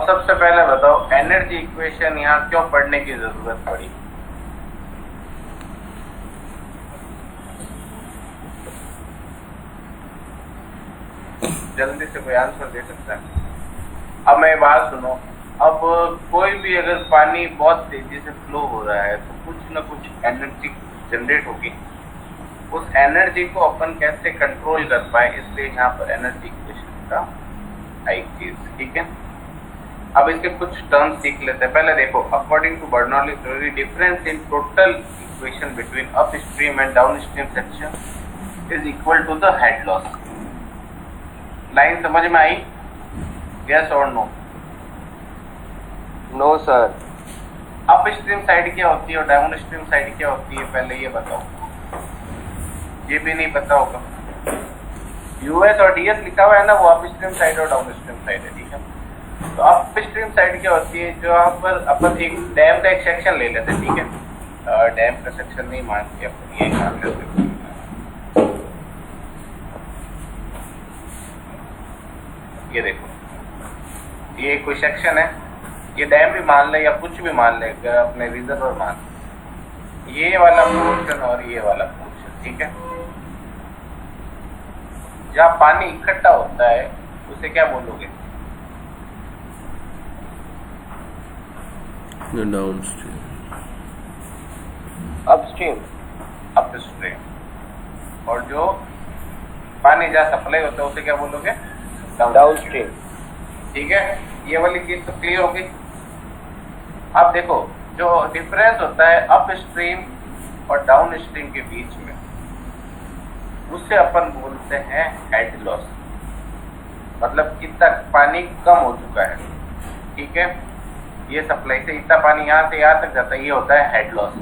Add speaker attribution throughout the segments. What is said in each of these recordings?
Speaker 1: अब सबसे पहले बताओ एनर्जी इक्वेशन यहाँ क्यों पढ़ने की जरूरत पड़ी? जल्दी से कोई आंसर दे सकता है? अब मैं बात सुनो, अब कोई भी अगर पानी बहुत तेजी से फ्लो हो रहा है तो कुछ ना कुछ एनर्जी जनरेट होगी। उस एनर्जी को अपन कैसे कंट्रोल कर पाए, इसलिए यहाँ पर एनर्जी इक्वेशन का एक चीज, ठीक है। अब इसके कुछ टर्म्स सीख लेते हैं। पहले देखो, according to Bernoulli theory difference in total equation between upstream and downstream section is equal to the head loss. Line समझ में आई? यस और no?
Speaker 2: No sir.
Speaker 1: Upstream side क्या होती है और डाउनस्ट्रीम साइड क्या होती है, पहले ये बताओ। ये भी नहीं पता होगा। यूएस और डीएस लिखा हुआ है ना, वो अपस्ट्रीम साइड और डाउनस्ट्रीम साइड है, ठीक है। तो अपस्ट्रीम साइड क्या होती है, जो यहाँ पर अपन एक डैम का एक सेक्शन ले लेते हैं, ठीक है। डैम का सेक्शन नहीं मान के अपन ये मान लेते हैं, ये देखो, ये कोई सेक्शन है, ये डैम भी मान ले या कुछ भी मान ले, अपने रिजर्वर मान, ये वाला पोर्शन और ये वाला पोर्शन, ठीक है। जहाँ पानी इकट्ठा होता है उसे क्या बोलोगे?
Speaker 3: डाउनस्ट्रीम।
Speaker 2: अपस्ट्रीम।
Speaker 1: अपस्ट्रीम। और जो पानी जहाँ सप्लाई होता है उसे क्या बोलोगे?
Speaker 2: डाउनस्ट्रीम।
Speaker 1: ठीक है, ये वाली चीज तो क्लियर हो गई। अब देखो, जो डिफरेंस होता है अपस्ट्रीम और डाउनस्ट्रीम के बीच में, उससे अपन बोलते हैं हेड लॉस। मतलब कितना पानी कम हो चुका है, ठीक है। ये सप्लाई से इतना पानी यहाँ से यहाँ तक जाता है, ये होता है हेड लॉस।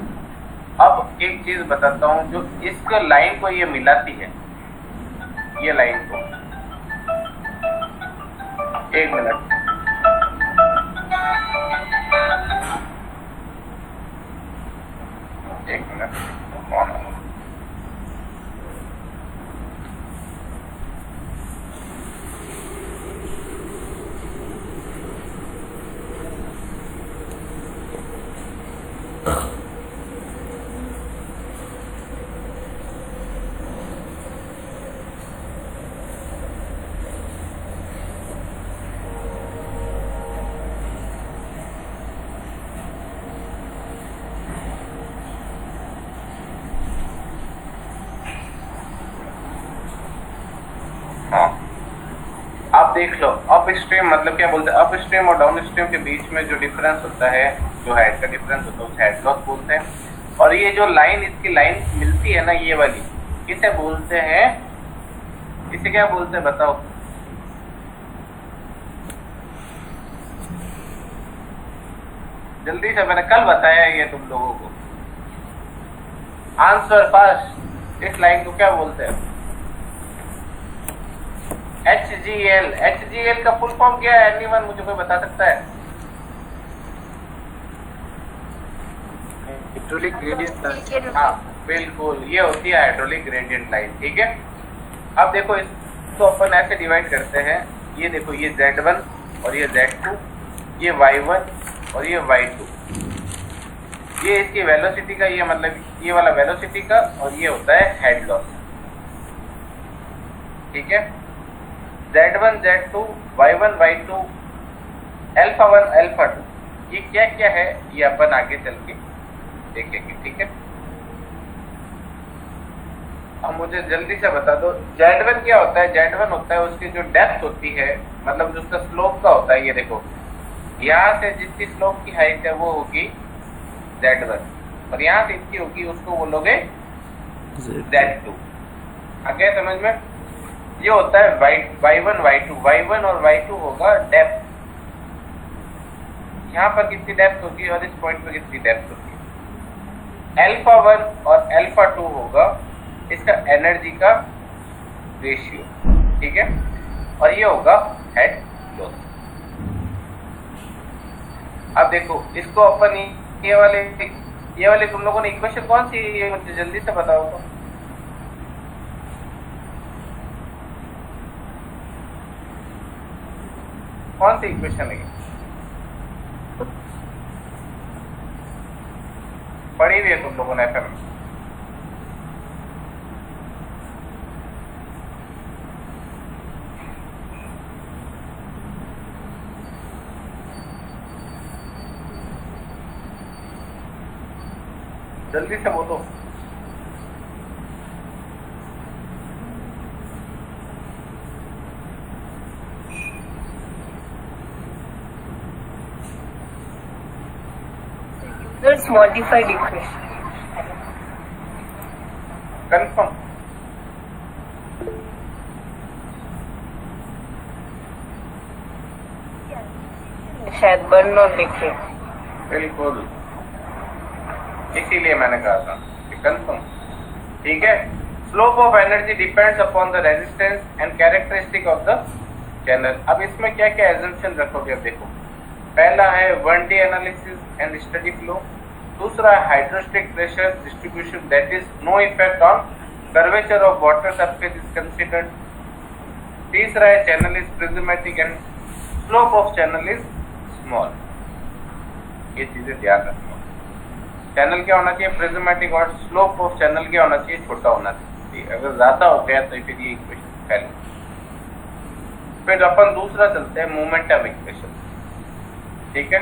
Speaker 1: अब एक चीज बताता हूँ, जो इस लाइन को ये मिलाती है, ये लाइन को, एक मिनट, एक मिनट, कौन है? हाँ, आप देख लो, अप स्ट्रीम मतलब क्या बोलते हैं? अप स्ट्रीम और डाउन स्ट्रीम के बीच में जो डिफरेंस होता है, जो हेड का डिफरेंस होता है, उसे हेड लॉस बोलते हैं। और ये जो लाइन, इसकी लाइन मिलती है ना, ये वाली, इसे बोलते हैं, इसे क्या बोलते हैं बताओ? जल्दी से, मैंने कल बताया ये तुम लोगों को। Answer fast. इस लाइन को क्या बोलते हैं? HGL। HGL का फुल फॉर्म क्या है? एनीवन मुझे कोई बता सकता है?
Speaker 2: Hydraulic gradient.
Speaker 1: हाँ बिल्कुल, ये होती है हाइड्रोलिक ग्रेडियंट लाइन, ठीक है। अब देखो, इसको अपन ऐसे डिवाइड करते हैं, ये देखो, ये Z1 और ये Z2, ये Y1 और ये Y2, ये इसकी वेलोसिटी का, ये मतलब ये वाला वेलोसिटी का, और ये होता है हेड लॉस, ठीक है। Z1 Z2 Y1 Y2 alpha 1 alpha 2, ये क्या क्या है, ये अपन आगे चल के देखेंगे, ठीक है। अब मुझे जल्दी से बता दो, Z1 क्या होता है? Z1 होता है उसकी जो डेप्थ होती है, मतलब जो उसका स्लोप का होता है, ये देखो, यहाँ से जितनी स्लोप की हाइट है वो होगी Z1, और यहाँ से इसकी होगी, उसको बोलोगे Z2। आ गया समझ में? ये होता है Y1 Y2। Y1 और Y2 होगा डेप्थ, यहाँ पर कितनी डेप्थ होगी और इस पॉइंट पर कितनी डेप्थ होगी। अल्फा 1 और अल्फा 2 होगा इसका एनर्जी का रेशियो, ठीक है, और ये होगा हेड लॉस। अब देखो, इसको अपन ये वाले तुम लोगों ने इक्वेशन कौन सी, ये मुझे जल्दी से बताओ तो। कौन सी इक्वेशन है? पढ़ी हुई है तुम लोगों ने FM। जल्दी से बोलो।
Speaker 3: Users modified equation.
Speaker 1: कंफर्म।
Speaker 3: शायद but not different.
Speaker 1: बिल्कुल, इसीलिए मैंने कहा था कि कंफर्म। ठीक है, slope of energy depends upon the resistance and characteristic of the channel. अब इसमें क्या क्या एजम्पशन रखोगे? अब देखो, पहला है 1D analysis and study flow, दूसरा है hydrostatic pressure distribution that is no effect on curvature of water surface is considered, तीसरा है channel is prismatic and slope of channel is small. ये चीजें ध्यान रखना। चैनल क्या होना चाहिए? प्रिज्मेटिक, और स्लोप ऑफ चैनल क्या होना चाहिए? छोटा होना चाहिए। अगर ज्यादा हो गया तो फिर ये इक्वेशन फैल। फिर अपन दूसरा चलते हैं मोमेंटम इक्वेशन। ठीक है,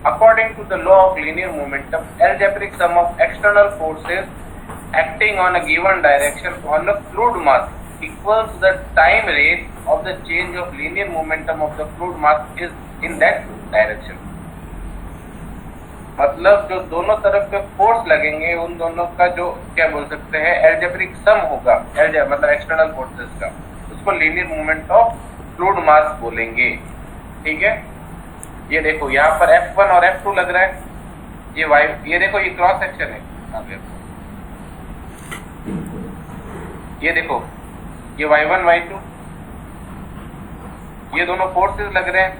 Speaker 1: according to the law of linear momentum, algebraic sum of external forces acting on a given direction on a fluid mass equals the time rate of the change of linear momentum of the fluid mass is in that direction। मतलब जो दोनों तरफ पे force लगेंगे उन दोनों का जो क्या बोल सकते हैं एल्जेब्रिक सम होगा, मतलब एक्सटर्नल फोर्सेस का, उसको लीनियर मूवमेंट ऑफ फ्लूइड मास बोलेंगे। ठीक है, ये देखो यहाँ पर F1 और F2 लग रहा है, ये देखो ये क्रॉस सेक्शन है। ये देखो ये Y1 Y2, ये दोनों फोर्सेस लग रहे हैं,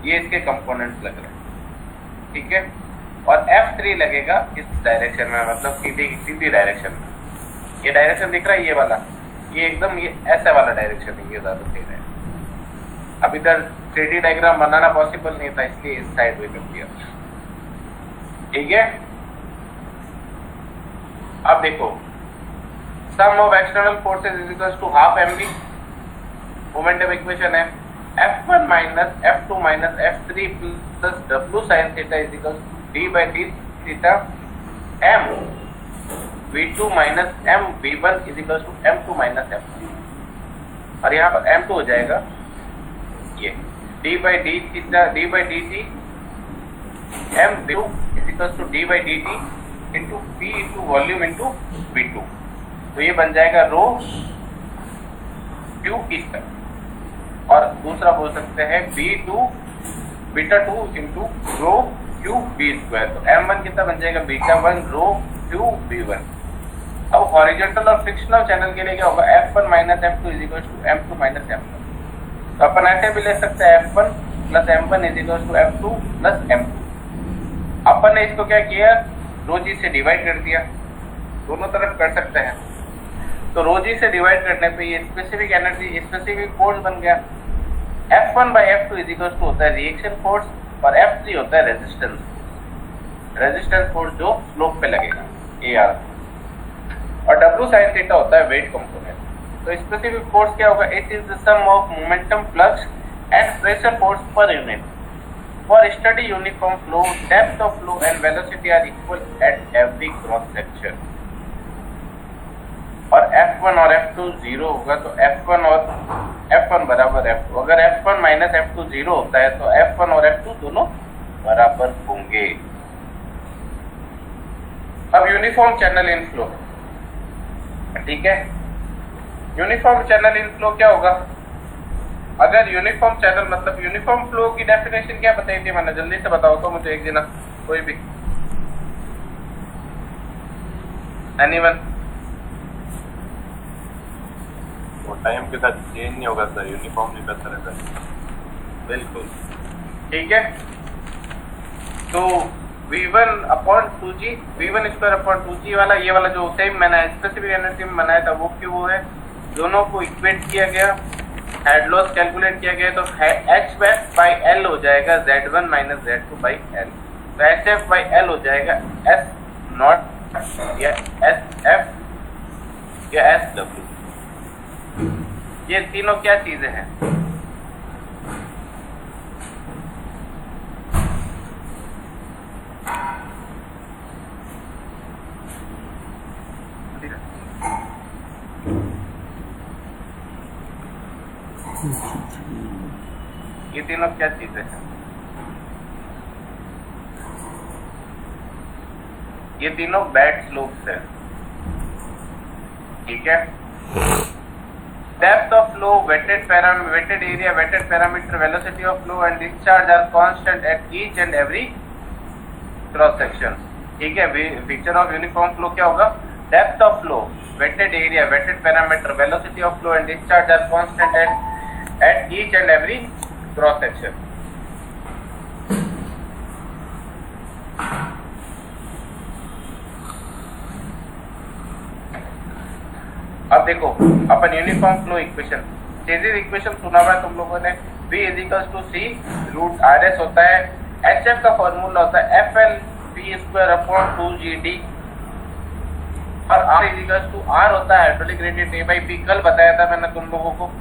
Speaker 1: ये इसके कंपोनेंट्स लग रहे हैं। ठीक है, और F3 लगेगा इस डायरेक्शन में, मतलब सीधी डायरेक्शन में। ये डायरेक्शन दिख रहा है, ये वाला, ये एकदम ये ऐसा वाला डायरेक्शन है, ये ज्यादा सही है। अब इधर 3D डायग्राम बनाना पॉसिबल नहीं था, इसलिए इस साइड में कर दिया। ठीक है, अब देखो sum of external forces is equal to half mv, momentum equation है F1 minus F2 minus F3 plus W sin theta is equal d by d theta m v2 minus m v1 is equal to m2 minus m1, और यहाँ पर m2 हो जाएगा ये d by d theta d by dt m v2 is equal to d by dt into p into volume into v2, तो ये बन जाएगा रो क्यू इस तरह, और दूसरा बोल सकते हैं b2 beta 2 into rho Q B square, तो m1 कितना बन जाएगा? Beta 1 rho Q b1। अब हॉरिजॉन्टल और फ्रिक्शनल चैनल के लिए क्या होगा? F1 minus F2 is equal to M2 minus M1, तो अपन ऐसे भी ले सकते हैं F1 plus M1 is equal to F2 plus M2। अपन ने इसको क्या किया? रो जी से डिवाइड कर दिया, दोनों तरफ कर सकते हैं, तो रो जी से डिवाइड करने पे ये स्पेसिफिक एनर्जी स्पेसिफिक फोर्स बन गया। F1 by F2 is equal to होता है रिएक्शन फोर्स, और F3 होता है रेजिस्टेंस फोर्स जो स्लोप पे लगेगा AR, और W sin थीटा होता है वेट कंपोनेंट। तो स्पेसिफिक फोर्स क्या होगा? It is the sum of momentum flux and pressure force per unit. For steady uniform flow, depth of flow and velocity are equal at every cross section. और F1 और F2 zero होगा तो F1 और F1 बराबर F2। अगर F1 minus F2 zero होता है तो F1 और F2 दोनों बराबर होंगे। अब यूनिफॉर्म चैनल इन फ्लो, ठीक है, यूनिफॉर्म चैनल इन फ्लो क्या होगा? अगर यूनिफॉर्म चैनल मतलब यूनिफॉर्म फ्लो की डेफिनेशन क्या बताई थी मैंने? जल्दी से बताओ तो मुझे एक जना, कोई भी, एनीवन?
Speaker 2: वो टाइम के साथ चेंज नहीं होगा सर, यूनिफॉर्म नहीं करता रहता।
Speaker 1: बिल्कुल ठीक है, तो V1 upon 2G, V1 square upon 2G वाला, ये वाला जो सेम मैंने स्पेसिफिक एनर्जी में बनाया था वो क्यों है? दोनों को इक्वेट किया गया, हेड लॉस कैलकुलेट किया गया, तो H बाई L हो जाएगा Z1 minus Z2 by L, तो HF बाई L हो जाएगा S नॉट या एस एफ या एस डब्ल्यू। ये तीनों क्या चीजें हैं? ये तीनों क्या चीजें हैं? ये तीनों बैड स्लोप्स हैं, ठीक है। Depth of flow, wetted area, wetted parameter, velocity of flow and discharge are constant at each and every cross section, ठीक है। पिक्चर ऑफ यूनिफॉर्म फ्लो क्या होगा? Depth of flow, wetted area, wetted parameter, velocity of flow and discharge are constant at each and every cross section. अब देखो अपन uniform flow equation, Chezy's equation सुना हुआ है तुम लोगों ने। V equals to C root R S होता है। HF का फॉर्मूला होता है FL P square upon 2GD और R इजिकल्स टू R होता है hydraulic gradient A by P। कल बताया था मैंने तुम लोगों को।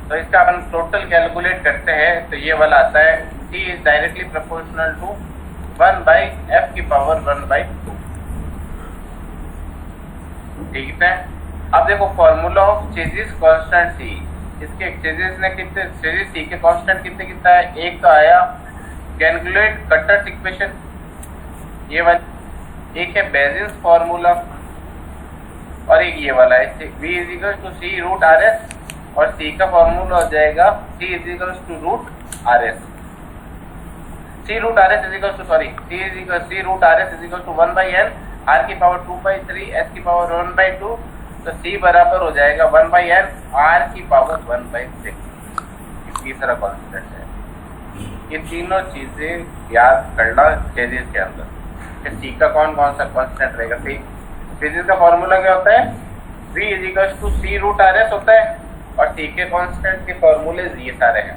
Speaker 1: तो इसका अपन टोटल कैलकुलेट करते हैं तो ये वाला आता है T is directly proportional to 1 by F की पावर 1 by 2, ठीक है। अब देखो formula of Chezy's constant C, इसके चेजिस ने कितने, चेजिस सी के कांस्टेंट कितने है? एक तो आया कैलकुलेट कटर्स इक्वेशन, ये वाला। एक है बेजिस फॉर्मूला और एक ये वाला है V is equal to C root R S और सी का फॉर्मूला हो जाएगा C is equal to root R S. C root R S is equal to sorry C root R S is equal to 1 by n, R की power 2 by 3, S की power 1 by 2, तो C बराबर हो जाएगा 1 by n, R की power 1 by 6। तीसरा constant है। ये तीनों चीजें याद करना चेजिस के अंदर। C का कौन कौन सा कॉन्स्टेंट रहेगा? चेजिस का फॉर्मूला क्या होता है? V is equal to C root R S होता है और C के कॉन्स्टेंट के फॉर्मूले ये सारे हैं।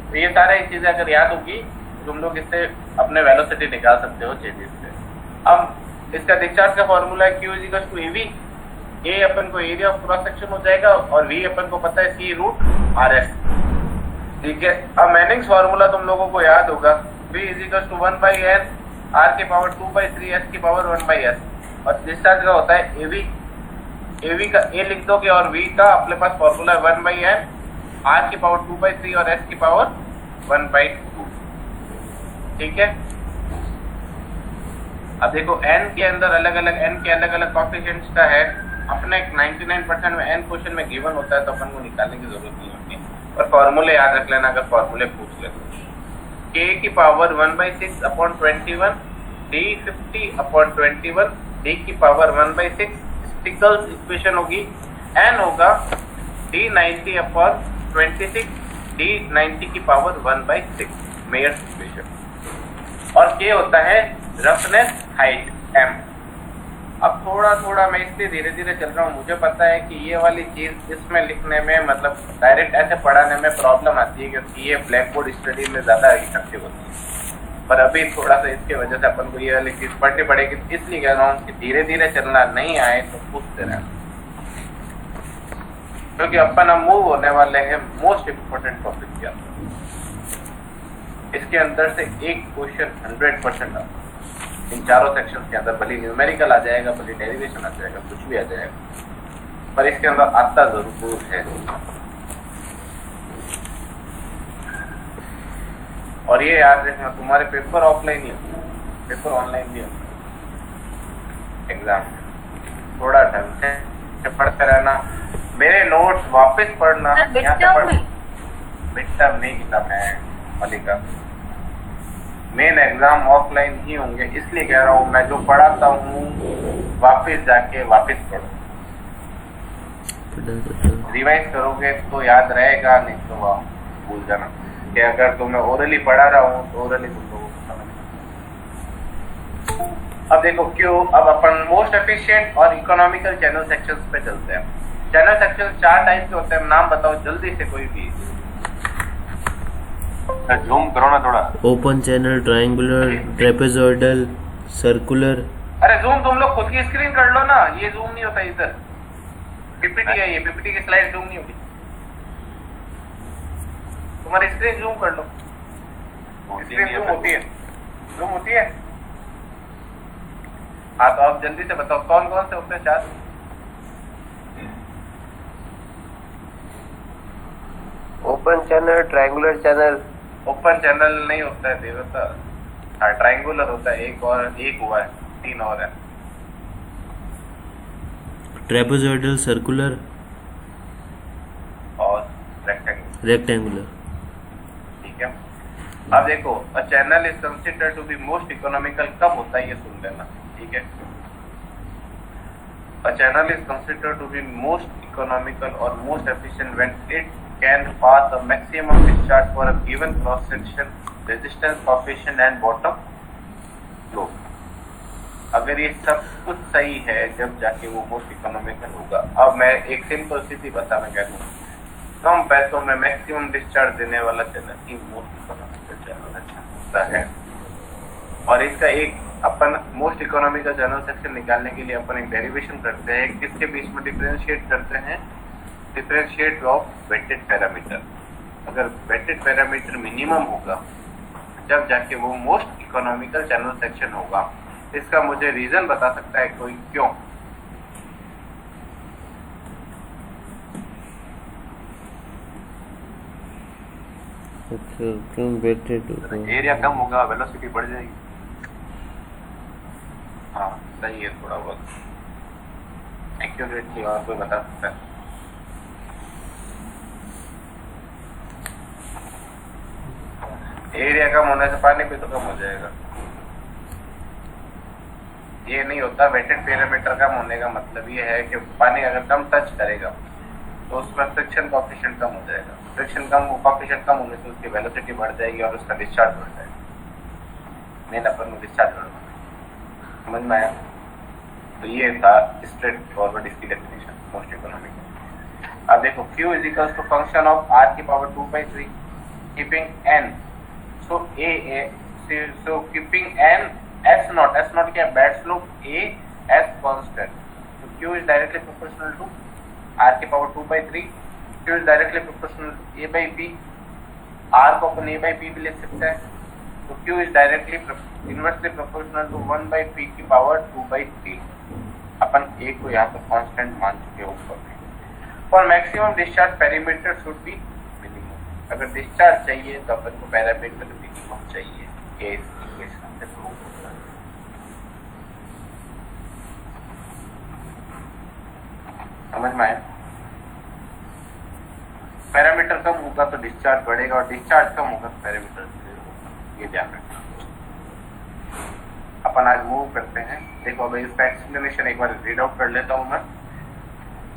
Speaker 1: तो ये सारे चीजें अगर याद होगी तुम लोग इससे अपने वेलोसिटी निकाल सकते हो चेजिस से। अब इसका डिस्चार्ज का फॉर्मूला है Q is equal to AV। A अपन को एरिया ऑफ क्रॉस सेक्शन हो जाएगा और V अपन को पता है C रूट आर एस, ठीक है। अब मैनिंग्स फॉर्मूला तुम लोगों को याद होगा V is equal to 1 by n, R की पावर 2 by 3, S की पावर 1 by s और डिस्चार्ज का होता है AV। AV का A लिख दोगे और V का अपने पास फॉर्मूला है 1 by n, R की पावर 2 by 3 और S की पावर 1 by 2, ठीक है। अब देखो n के अंदर अलग अलग कोएफिशिएंट्स का है। अपने 99% में n क्वेश्चन में गिवन होता है तो अपन को निकालने की जरूरत नहीं होती, पर फॉर्मूले याद रख लेना अगर फॉर्मूले पूछ ले तो। k की power 1 by 6 upon 21, d 50 upon 21, d की पावर 1 by 6 स्टिकल्स इक्वेशन होगी। n होगा d 90 अपॉन 26, d 90 की पावर 1 by 6 मेयर्स इक्वेशन। और k होता है रफनेस हाइट m। अब थोड़ा मैं इसलिए धीरे धीरे चल रहा हूँ, मुझे पता है कि ये वाली चीज इसमें लिखने में मतलब डायरेक्ट ऐसे पढ़ाने में प्रॉब्लम आती है क्योंकि ये ब्लैक बोर्ड स्टडी में ज्यादा इफेक्टिव होती है। पर अभी थोड़ा सा इसके वजह से अपन को ये वाली चीज पढ़नी पड़ेगी, इसलिए कह रहा हूँ कि धीरे धीरे चलना, नहीं आए तो पूछते रहना, क्योंकि अपन हम मूव होने वाले हैं मोस्ट इम्पोर्टेंट टॉपिक के अंदर। इसके अंदर से एक क्वेश्चन 100% आता है इन चारों सेक्शंस के अंदर, भले न्यूमेरिकल आ जाएगा, भले डेरिवेशन आ जाएगा, कुछ भी आ जाएगा, पर इसके अंदर आता जरूर है। और ये याद रखना तुम्हारे पेपर ऑफलाइन ही होता है, पेपर ऑनलाइन भी होता है एग्जाम। थोड़ा ढंग से पढ़ते रहना, मेरे नोट्स वापस पढ़ना, यहाँ से पढ़ मिड टर्म नहीं किताब है मलिका, मेन एग्जाम ऑफलाइन ही होंगे, इसलिए कह रहा हूँ मैं जो पढ़ाता हूँ वापस जाके वापस पढ़ो, रिवाइज करोगे तो याद रहेगा, नहीं तो आप भूल जाना। कि अगर तो मैं ओरली पढ़ा रहा हूँ तो ओरली तुम लोगों को समझ। अब देखो क्यों, अब अपन मोस्ट एफिशिएंट और इकोनॉमिकल चैनल सेक्शंस पे चलते हैं। चैनल सेक्शन 4 टाइप के होते हैं, नाम बताओ जल्दी से कोई भी।
Speaker 2: सर जूम करो ना थोड़ा।
Speaker 4: Open channel, triangular, trapezoidal, circular.
Speaker 1: अरे जूम तुम लोग खुद की स्क्रीन कर लो ना, ये जूम नहीं होता इधर। पीपीटी है ये, पीपीटी की स्लाइड जूम नहीं होगी। तुम्हारी स्क्रीन जूम कर लो, स्क्रीन जूम होती है, जूम होती है। हाँ तो आप जल्दी से बताओ कौन कौन से होते हैं चार?
Speaker 5: Open channel, triangular channel.
Speaker 1: Open channel नहीं होता है देवता। हाँ ट्रायंगुलर होता है, एक हुआ है, तीन और है।
Speaker 4: ट्रेपेजॉइडल, सर्कुलर
Speaker 1: और रेक्टेंगल।
Speaker 4: रेक्टेंगुलर।
Speaker 1: ठीक है, अब देखो a channel is considered to be most economical कब होता है ये सुन लेना। ठीक है, a channel is considered to be most economical और most efficient when it can pass the maximum discharge for a given cross section, resistance coefficient and bottom flow। अगर ये सब कुछ सही है जब जाके वो मोस्ट इकोनॉमिकल होगा। अब मैं एक सिंपल सीधी बताना कह दूँ, कम पैसों में मैक्सिमम डिस्चार्ज देने वाला चैनल ही मोस्ट इकोनॉमिकल चैनल अच्छा होता है। और इसका एक अपन मोस्ट इकोनॉमिकल चैनल सेक्शन निकालने के लिए अपन एक डेरिवेशन करते हैं, किसके बीच में डिफरेंशिएट करते हैं, डिफरेंशिएट ऑफ वेटेड पैरामीटर। अगर वेटेड पैरामीटर मिनिमम होगा जब जाके वो मोस्ट इकोनॉमिकल चैनल सेक्शन होगा। इसका मुझे रीजन बता सकता है कोई क्यों?
Speaker 4: अच्छा, क्यों वेटेड?
Speaker 2: एरिया कम होगा, वेलोसिटी बढ़ जाएगी।
Speaker 1: हाँ सही है, थोड़ा बहुत एक्यूरेटली और कोई बता सकता है? एरिया कम होने से पानी भी तो कम हो जाएगा। ये नहीं होता। वेटेड पैरामीटर कम होने का मतलब ये है कि पानी अगर कम टच करेगा तो उसका फ्रिक्शन कॉफिशिएंट कम हो जाएगा। फ्रिक्शन कम कॉफिशिएंट कम होने से उसकी वेलोसिटी बढ़ जाएगी और उसका डिस्चार्ज बढ़ जाएगा। मेन अपन में डिस्चार्ज बढ़ना, समझ में आया? तो ये था स्ट्रेट फॉरवर्ड इसकी डेफिनेशन मोस्ट इकोनॉमिक। अब देखो Q is equals to function of R की power 2/3 keeping n। So keeping n s naught क्या है? Bad slope a as constant। So Q is directly proportional to R की power 2/3। Q is directly proportional to a by p। R को अपन a by p भी लिख सकते हैं। तो Q is directly inversely proportional to 1/p की power 2/3। Upon a को यहाँ पर constant मान चुके हैं ऊपर में। For maximum discharge perimeter should be minimum। अगर डिस्चार्ज चाहिए तो अपन को पैरामीटर मिनिमम चाहिए। ये इक्वेशन से प्रूव होता है। समझ में आया? पैरामीटर कम होगा तो डिस्चार्ज बढ़ेगा और डिस्चार्ज कम होगा तो पैरामीटर होगा। ये ध्यान रखना। अपन आज मूव करते हैं। देखो अब इसका एक्सप्लेनेशन एक बार रीड आउट कर लेता हूँ मैं।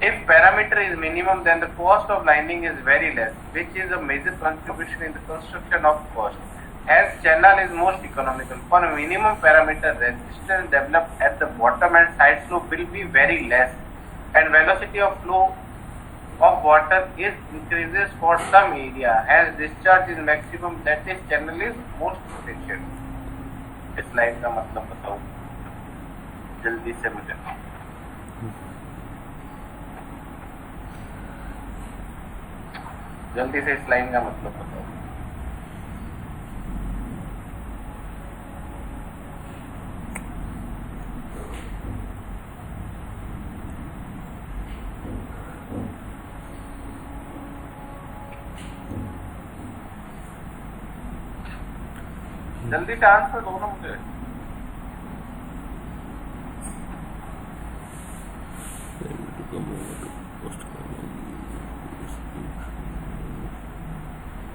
Speaker 1: If parameter is minimum, then the cost of lining is very less, which is a major contribution in the construction of cost. As channel is most economical, for minimum parameter, resistance developed at the bottom and side slope will be very less, and velocity of flow of water is increases for some area. As discharge is maximum, that is channel is most efficient। इस line का मतलब बताओ जल्दी से मुझे। जल्दी से इस लाइन का मतलब बताओ। जल्दी से आंसर दो ना मुझे।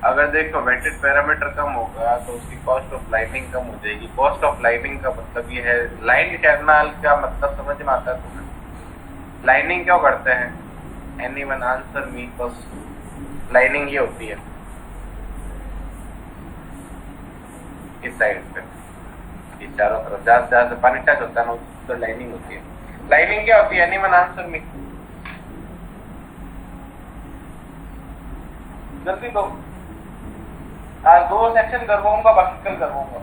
Speaker 1: अगर देखो वेटेड पैरामीटर कम होगा तो उसकी कॉस्ट ऑफ लाइनिंग कम हो जाएगी। कॉस्ट ऑफ लाइनिंग का मतलब ये है, लाइन कैनाल का मतलब समझ में आता है तुम्हें? लाइनिंग क्यों करते हैं? Anyone answer me first. Lining ये होती है इस साइड पे, इस चारों तरफ जहाँ से पानी टच होता है ना तो लाइनिंग होती है। लाइनिंग क्या होती है? एनीवन आंसर मी, जल्दी दो। आज 2 सेक्शन करवाऊंगा, बाकी कल करवाऊंगा।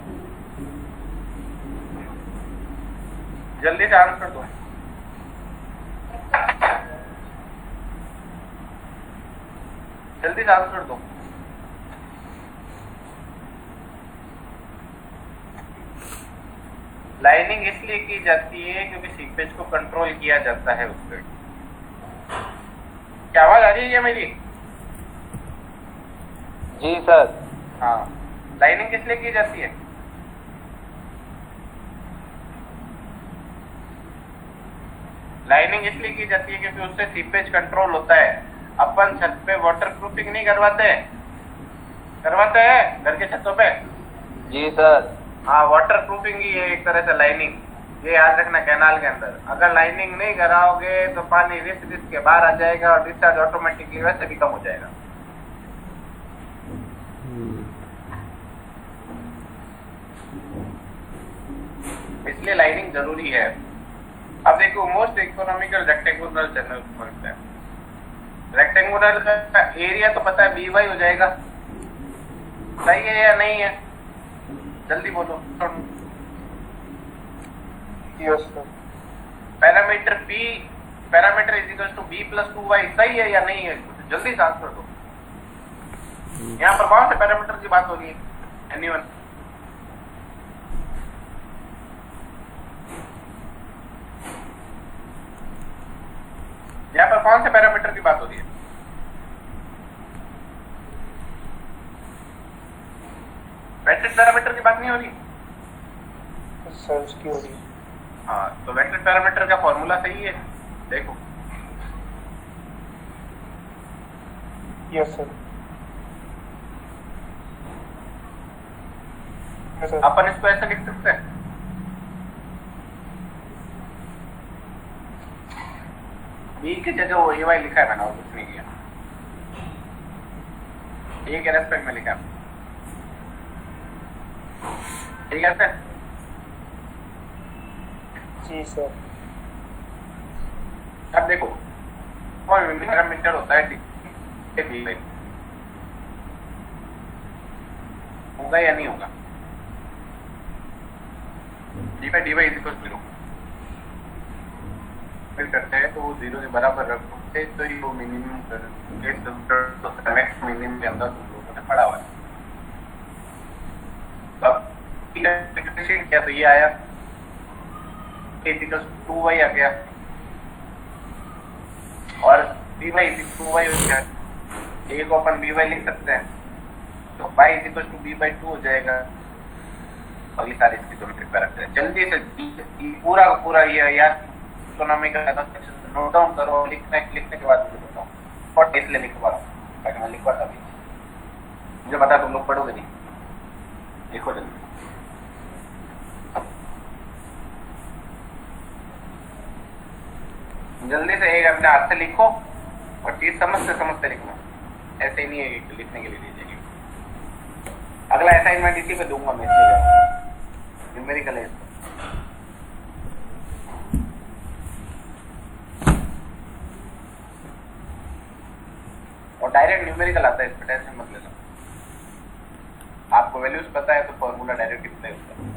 Speaker 1: जल्दी से आंसर दो। जल्दी से आंसर दो। लाइनिंग इसलिए की जाती है क्योंकि सीपेज को कंट्रोल किया जाता है उस पर। क्या आवाज आ रही है क्या मेरी?
Speaker 5: जी सर।
Speaker 1: हाँ, लाइनिंग किस लिए की जाती है? लाइनिंग इसलिए की जाती है क्योंकि उससे सीपेज कंट्रोल होता है। अपन छत पे वाटर प्रूफिंग नहीं करवाते हैं घर के छतों पे?
Speaker 5: जी सर।
Speaker 1: हाँ, वाटर प्रूफिंग ही है एक तरह से लाइनिंग। ये याद रखना, कैनाल के अंदर अगर लाइनिंग नहीं कराओगे तो पानी रिस के बाहर आ जाएगा और डिस्चार्ज ऑटोमेटिकली वैसे भी कम हो जाएगा। इसलिए लाइनिंग जरूरी है। अब देखो, मोस्ट इकोनॉमिकल रेक्टेंगुलर चैनल बनता है। रेक्टेंगुलर का एरिया तो पता है BY हो जाएगा, सही है या नहीं है? जल्दी बोलो। Parameter is equal to B + 2Y, सही है या नहीं है? जल्दी से आंसर दो। यहाँ पर कौन से पैरामीटर की बात हो रही है? एनीवन? यहाँ पर कौन से पैरामीटर की बात हो रही है? वेक्टर पैरामीटर की बात नहीं हो रही?
Speaker 5: सर उसकी हो रही है।
Speaker 1: हाँ, तो वेक्टर पैरामीटर का फॉर्मूला सही है, देखो।
Speaker 5: Yes sir.
Speaker 1: अपन इसको ऐसे लिख सकते हैं, बी की जगह वो AY लिखा है मैंने, और कुछ नहीं किया। ए के रेस्पेक्ट में लिखा है, ठीक है सर?
Speaker 5: जी सर।
Speaker 1: अब देखो, कौन पैरामीटर होता है BY, होगा या नहीं होगा? dy इज इक्वल टू 0 फिर करते हैं तो वो 0 के बराबर रखते तो ही वो मिनिमम मिनिमम के अंदर तुम लोगों ने पढ़ा हुआ है। अब क्या, तो ये आया 2y आ गया और by इज 2y हो गया। a को अपन by लिख सकते हैं, तो y is equal to b/2 हो जाएगा। अगली सारी इसकी ज्योमेट्रिक पैरामीटर है। जल्दी से पूरा का पूरा ये यार इकोनॉमी का सेक्शन नोट डाउन करो। लिखने के बाद मुझे बताओ, और इसलिए लिखवा रहा हूँ ताकि मैं लिखवा था। मुझे पता तुम लोग पढ़ोगे नहीं, लिखो जल्दी। जल्दी से एक अपने हाथ से लिखो और चीज समझते लिखना। ऐसे ही नहीं है कि लिखने के लिए दीजिएगी। अगला असाइनमेंट इसी पे दूंगा मैं, इसलिए न्यूमेरिकल है इसका। और डायरेक्ट न्यूमेरिकल आता है, इस पर टेंशन मत लेना। आपको वैल्यूज पता है तो फॉर्मूला डायरेक्ट डिस्प्ले होता है।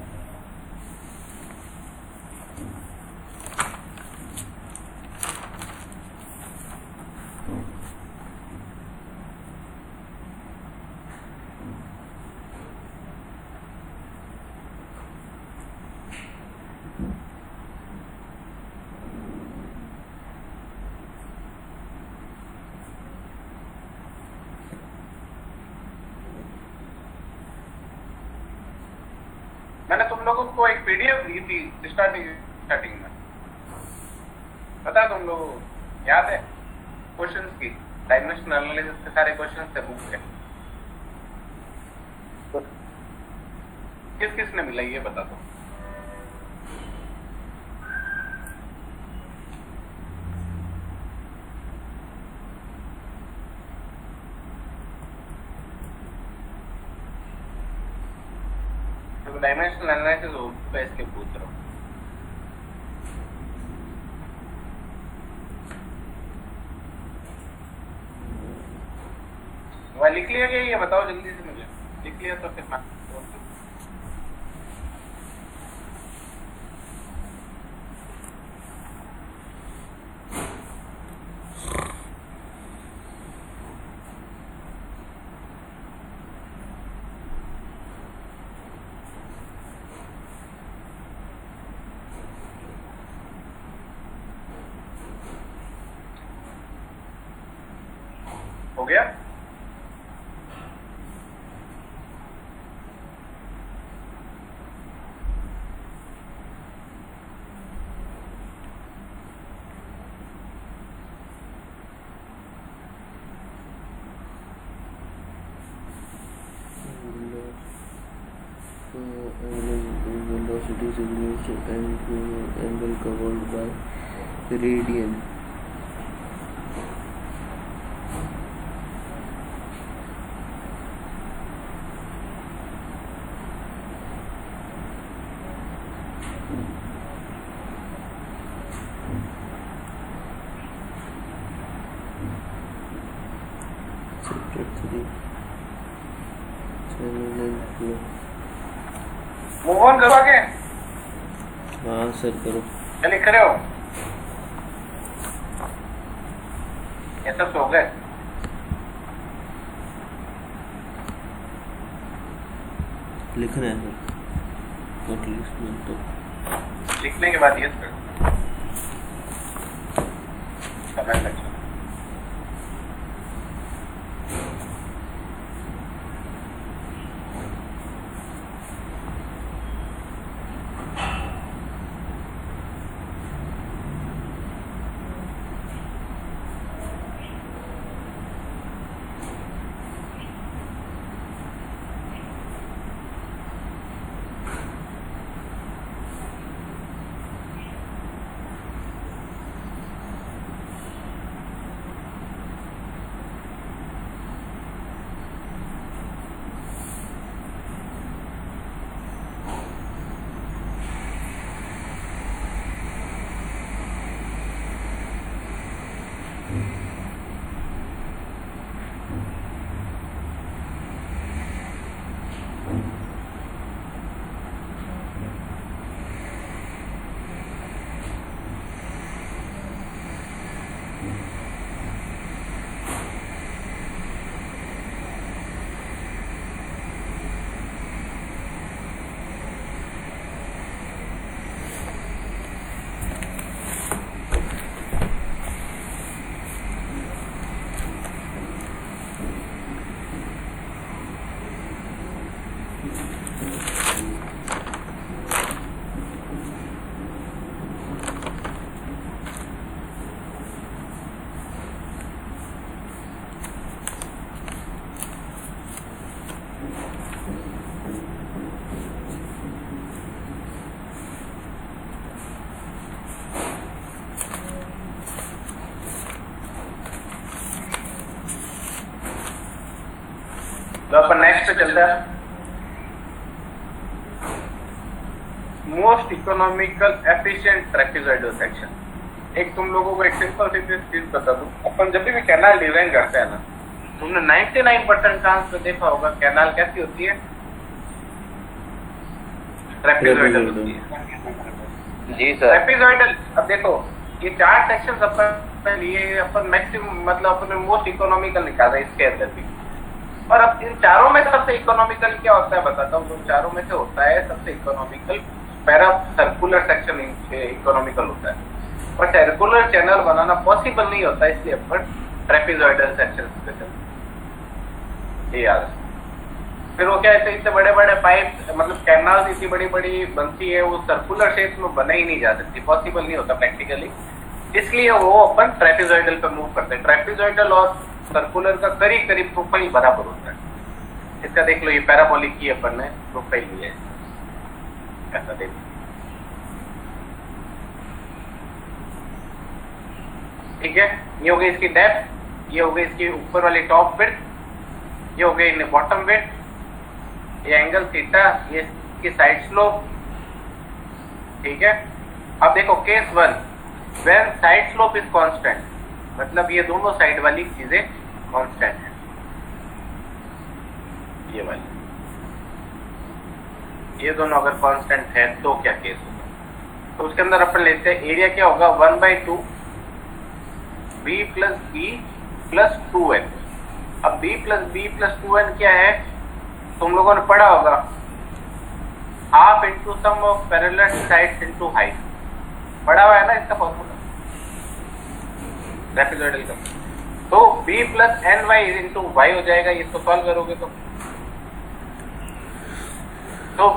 Speaker 1: मैंने तुम लोगों को एक PDF दी थी स्टार्टिंग में, पता है तुम लोगों को? याद है? क्वेश्चंस की डायमेंशनल एनालिसिस के सारे क्वेश्चंस थे बुक के। किस किस ने मिला ये बता दो। डायमेंशनल एनालिसिस पे इसके पूछ रहा हूँ। वह लिख लिया गया, ये बताओ जल्दी से मुझे। लिख लिया तो फिर मैं हो गया।
Speaker 4: Velocity is equal to angle covered by radian. Chapter 3 Channel and flow.
Speaker 1: Move on करो आगे।
Speaker 4: हाँ सर करो।
Speaker 1: क्या लिख रहे हो? ये सब सो गए?
Speaker 4: लिख रहे हैं सर एटलीस्ट मैं तो
Speaker 1: लिखने के बाद ये कर कमेंट सेक्शन। तो अपन नेक्स्ट पे चलते हैं। Most economical efficient trapezoidal section. एक तुम लोगों को एक सिंपल सी चीज बता दूं, अपन जब भी कैनाल डिजाइन करते हैं ना, तुमने 99% चांस पे देखा होगा कैनाल कैसी होती है, ट्रेपेजॉइडल होती है।
Speaker 5: जी सर।
Speaker 1: ट्रेपेजॉइडल, अब देखो ये चार सेक्शंस अपन लिए, अपन मैक्सिमम मतलब अपन मोस्ट इकोनॉमिकल निकाला है इसके अंदर भी। और अब इन चारों में सबसे इकोनॉमिकल क्या होता है बताता हूँ। उन चारों में से होता है सबसे economical para circular section economical होता है। और सर्कुलर चैनल बनाना पॉसिबल नहीं होता, इसलिए अपन ट्रेपेजॉइडल सेक्शन पे चलते। ये याद है। फिर वो क्या है, इतने बड़े बड़े पाइप मतलब कैनाल इतनी बड़ी बड़ी बनती है, वो सर्कुलर शेप में बना ही नहीं जा सकती, पॉसिबल नहीं होता प्रैक्टिकली। इसलिए वो अपन ट्रेपेजॉइडल पे मूव करते हैं। ट्रेपेजॉइडल और सर्कुलर का करीब करीब प्रोफाइल बराबर होता है। इसका देख लो, ये पैराबोलिक की अपन ने प्रोफाइल लिया है, ऐसा देख। ठीक है, ये हो गई इसकी डेप्थ, ये हो गई इसकी ऊपर वाली टॉप विड्थ, ये हो गई बॉटम विड्थ, ये एंगल थीटा, ये इसकी साइड स्लोप। ठीक है, अब देखो case 1, when side slope is constant, मतलब ये दोनों साइड वाली चीजें कांस्टेंट है। ये वाली, ये दोनों अगर कांस्टेंट है तो क्या केस होगा? तो उसके अंदर अपन लेते हैं एरिया क्या होगा 1/2 b plus b plus 2n। अब b plus b plus 2n क्या है? तुम लोगों ने पढ़ा होगा, half into sum of parallel sides into height, पढ़ा हुआ है ना इसका फॉर्मूला ट्रेपेजॉइडल का। तो b plus N Y into Y हो जाएगा, इसको सॉल्व करोगे तो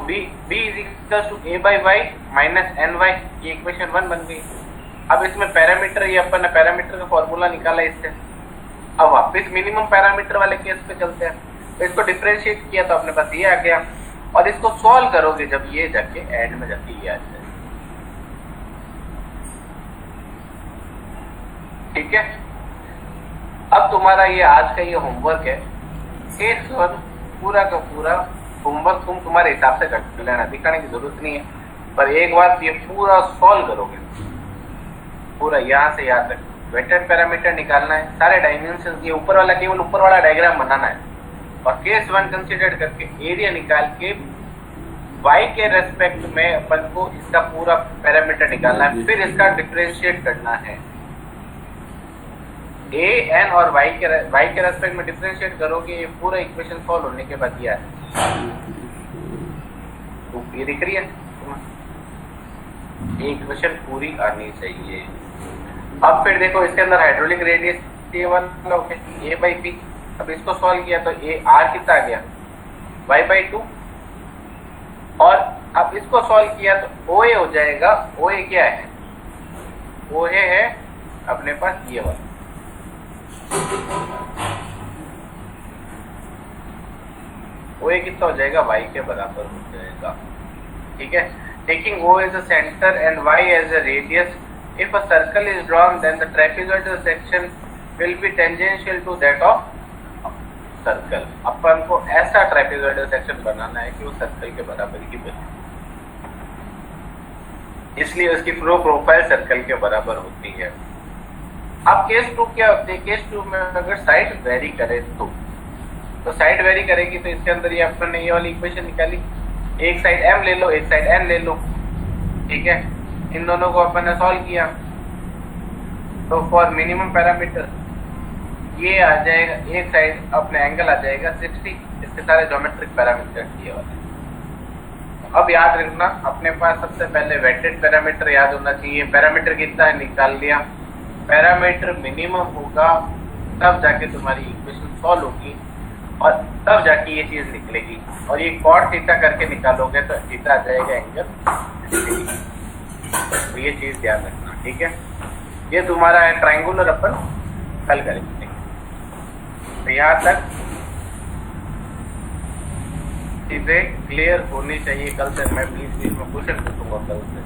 Speaker 1: b is equal to a by Y minus N Y, ये इक्वेशन 1 बन गई। अब इसमें पैरामीटर, ये अपन ने पैरामीटर का फॉर्मूला निकाला इससे। अब वापस मिनिमम पैरामीटर वाले केस पे चलते हैं। तो इसको डिफरेंशिएट किया तो अपने पास ये आ गया, और इसको सॉल्व करोगे जब ये जाके एंड में जाके ये आ जाए। ठीक है, अब तुम्हारा ये आज का ये होमवर्क है। केस 1 पूरा का पूरा होमवर्क तुम तुम्हारे हिसाब से कर लेना, दिखाने की जरूरत नहीं है, पर एक बार ये पूरा सॉल्व करोगे, पूरा यहाँ से यहाँ तक वेक्टर पैरामीटर निकालना है, सारे डायमेंशन, ये ऊपर वाला केवल ऊपर वाला डायग्राम बनाना है, और केस 1 कंसीडर करके एरिया निकाल के y के रेस्पेक्ट में अपन को इसका पूरा पैरामीटर निकालना है, फिर इसका डिफरेंशिएट करना है। a n और y के रेस्पेक्ट में डिफरेंशिएट करोगे, ये पूरा इक्वेशन सॉल्व होने के बाद ये ये दिख रही है, ये इक्वेशन पूरी आनी चाहिए। अब फिर देखो इसके अंदर hydraulic radius a1 a by P. अब इसको सॉल्व किया तो a r कितना आ गया y/2, और अब इसको सॉल्व किया तो OA हो जाएगा। OA क्या है? OA है अपने पास ये वाला, OA कितना हो जाएगा? y के बराबर हो जाएगा। ठीक है, taking O as a center and y as a radius, if a circle is drawn then the trapezoidal section will be tangential to that of circle. अपन को ऐसा ट्रेपेजॉइडल सेक्शन बनाना है कि वो सर्कल के बराबर ही बने, इसलिए उसकी प्रोफाइल सर्कल के बराबर होती है। अब केस 2 क्या होती है? केस 2 में अगर साइड वेरी करे तो साइड वेरी करेगी तो इसके अंदर ये अपन ने ये वाली इक्वेशन निकाली, एक साइड m ले लो, एक साइड n ले लो। ठीक है, इन दोनों को अपन ने सॉल्व किया तो फॉर मिनिमम पैरामीटर ये आ जाएगा, एक साइड अपने एंगल आ जाएगा 60, इसके सारे ज्योमेट्रिक पैरामीटर ये वाले। अब याद रखना, अपने पास सबसे पहले वेटेड पैरामीटर याद होना चाहिए। पैरामीटर कितना है निकाल लिया, पैरामीटर मिनिमम होगा तब जाके तुम्हारी इक्वेशन सॉल्व होगी, और तब जाके ये चीज निकलेगी। और ये कॉट थीटा करके निकालोगे तो थीटा आ जाएगा एंगल 60। तो ये चीज ध्यान रखना। ठीक है, ये तुम्हारा है ट्रायंगुलर, अपन हल करेंगे। तो यहाँ तक चीजें क्लियर होनी चाहिए। कल से मैं प्लीज में क्वेश्चन पूछूंगा कल से।